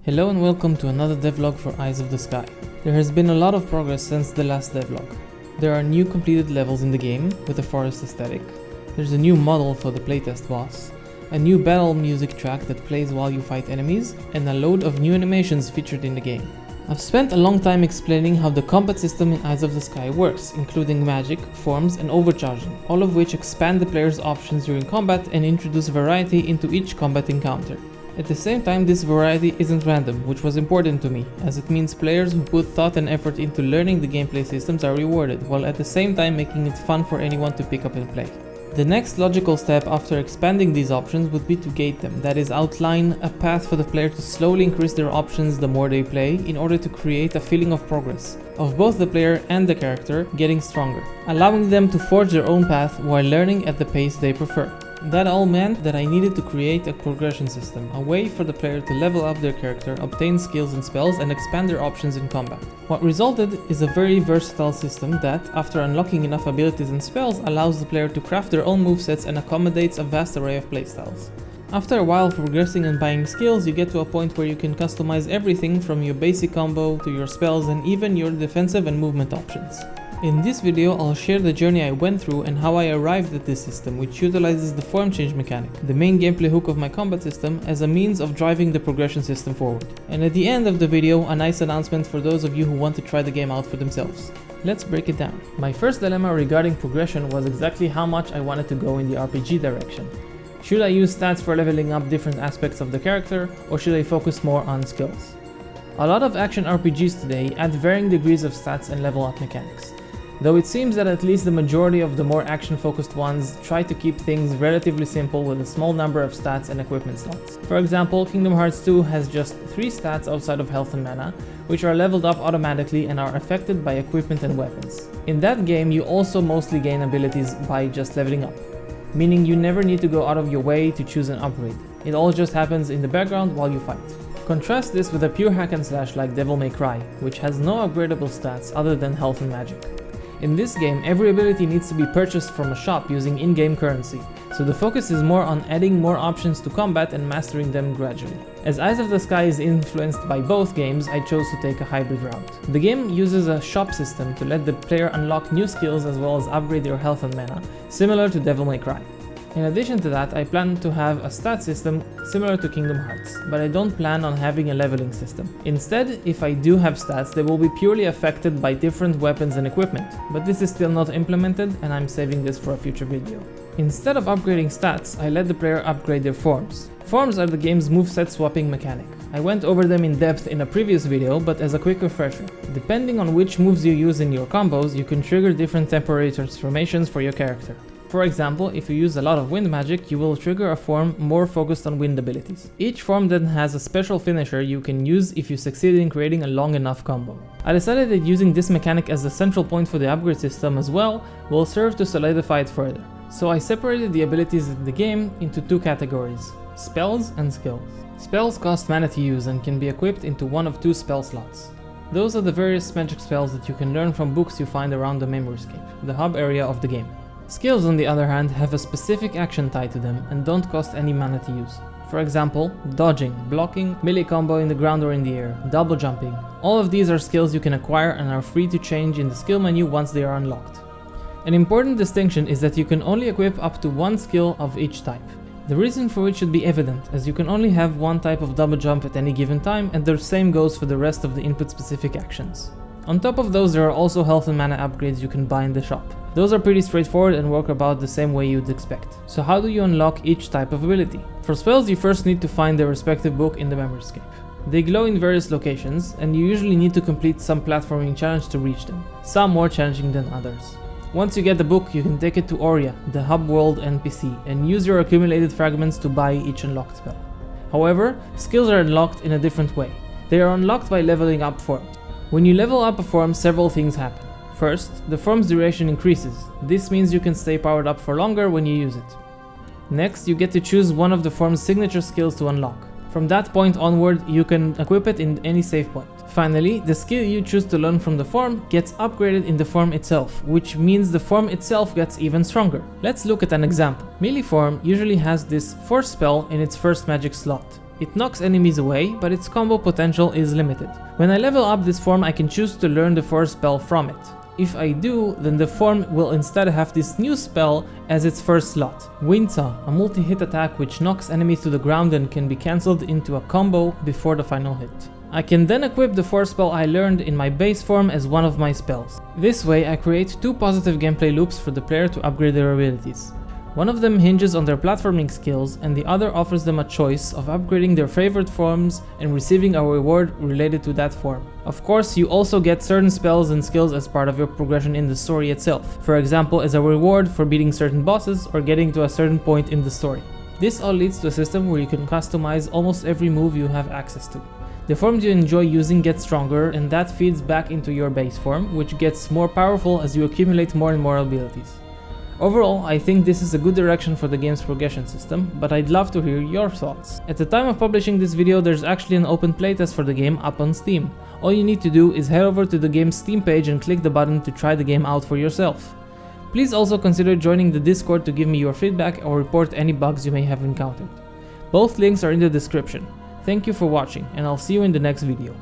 Hello and welcome to another devlog for Eyes of the Sky. There has been a lot of progress since the last devlog. There are new completed levels in the game with a forest aesthetic. There's a new model for the playtest boss, a new battle music track that plays while you fight enemies, and a load of new animations featured in the game. I've spent a long time explaining how the combat system in Eyes of the Sky works, including magic, forms, and overcharging, all of which expand the player's options during combat and introduce variety into each combat encounter. At the same time, this variety isn't random, which was important to me, as it means players who put thought and effort into learning the gameplay systems are rewarded, while at the same time making it fun for anyone to pick up and play. The next logical step after expanding these options would be to gate them, that is, outline a path for the player to slowly increase their options the more they play, in order to create a feeling of progress, of both the player and the character getting stronger, allowing them to forge their own path while learning at the pace they prefer. That all meant that I needed to create a progression system, a way for the player to level up their character, obtain skills and spells, and expand their options in combat. What resulted is a very versatile system that, after unlocking enough abilities and spells, allows the player to craft their own movesets and accommodates a vast array of playstyles. After a while progressing and buying skills, you get to a point where you can customize everything from your basic combo to your spells and even your defensive and movement options. In this video, I'll share the journey I went through and how I arrived at this system, which utilizes the form change mechanic, the main gameplay hook of my combat system, as a means of driving the progression system forward. And at the end of the video, a nice announcement for those of you who want to try the game out for themselves. Let's break it down. My first dilemma regarding progression was exactly how much I wanted to go in the RPG direction. Should I use stats for leveling up different aspects of the character, or should I focus more on skills? A lot of action RPGs today add varying degrees of stats and level up mechanics, though it seems that at least the majority of the more action-focused ones try to keep things relatively simple with a small number of stats and equipment slots. For example, Kingdom Hearts 2 has just 3 stats outside of health and mana, which are leveled up automatically and are affected by equipment and weapons. In that game, you also mostly gain abilities by just leveling up, meaning you never need to go out of your way to choose an upgrade. It all just happens in the background while you fight. Contrast this with a pure hack and slash like Devil May Cry, which has no upgradable stats other than health and magic. In this game, every ability needs to be purchased from a shop using in-game currency, so the focus is more on adding more options to combat and mastering them gradually. As Eyes of the Sky is influenced by both games, I chose to take a hybrid route. The game uses a shop system to let the player unlock new skills as well as upgrade their health and mana, similar to Devil May Cry. In addition to that, I plan to have a stat system similar to Kingdom Hearts, but I don't plan on having a leveling system. Instead, if I do have stats, they will be purely affected by different weapons and equipment, but this is still not implemented and I'm saving this for a future video. Instead of upgrading stats, I let the player upgrade their forms. Forms are the game's moveset swapping mechanic. I went over them in depth in a previous video, but as a quick refresher, depending on which moves you use in your combos, you can trigger different temporary transformations for your character. For example, if you use a lot of wind magic, you will trigger a form more focused on wind abilities. Each form then has a special finisher you can use if you succeed in creating a long enough combo. I decided that using this mechanic as the central point for the upgrade system as well will serve to solidify it further. So I separated the abilities in the game into 2 categories: spells and skills. Spells cost mana to use and can be equipped into one of 2 spell slots. Those are the various magic spells that you can learn from books you find around the Memoryscape, the hub area of the game. Skills, on the other hand, have a specific action tied to them and don't cost any mana to use. For example, dodging, blocking, melee combo in the ground or in the air, double jumping. All of these are skills you can acquire and are free to change in the skill menu once they are unlocked. An important distinction is that you can only equip up to 1 skill of each type. The reason for which should be evident, as you can only have 1 type of double jump at any given time, and the same goes for the rest of the input-specific actions. On top of those, there are also health and mana upgrades you can buy in the shop. Those are pretty straightforward and work about the same way you'd expect. So how do you unlock each type of ability? For spells, you first need to find their respective book in the Memoryscape. They glow in various locations, and you usually need to complete some platforming challenge to reach them, some more challenging than others. Once you get the book, you can take it to Aurea, the hub world NPC, and use your accumulated fragments to buy each unlocked spell. However, skills are unlocked in a different way. They are unlocked by leveling up forms. When you level up a form, several things happen. First, the form's duration increases. This means you can stay powered up for longer when you use it. Next, you get to choose one of the form's signature skills to unlock. From that point onward, you can equip it in any save point. Finally, the skill you choose to learn from the form gets upgraded in the form itself, which means the form itself gets even stronger. Let's look at an example. Melee form usually has this force spell in its first magic slot. It knocks enemies away, but its combo potential is limited. When I level up this form, I can choose to learn the first spell from it. If I do, then the form will instead have this new spell as its first slot. Winta, a multi-hit attack which knocks enemies to the ground and can be cancelled into a combo before the final hit. I can then equip the first spell I learned in my base form as one of my spells. This way I create two positive gameplay loops for the player to upgrade their abilities. One of them hinges on their platforming skills and the other offers them a choice of upgrading their favorite forms and receiving a reward related to that form. Of course, you also get certain spells and skills as part of your progression in the story itself, for example as a reward for beating certain bosses or getting to a certain point in the story. This all leads to a system where you can customize almost every move you have access to. The forms you enjoy using get stronger, and that feeds back into your base form, which gets more powerful as you accumulate more and more abilities. Overall, I think this is a good direction for the game's progression system, but I'd love to hear your thoughts. At the time of publishing this video, there's actually an open playtest for the game up on Steam. All you need to do is head over to the game's Steam page and click the button to try the game out for yourself. Please also consider joining the Discord to give me your feedback or report any bugs you may have encountered. Both links are in the description. Thank you for watching, and I'll see you in the next video.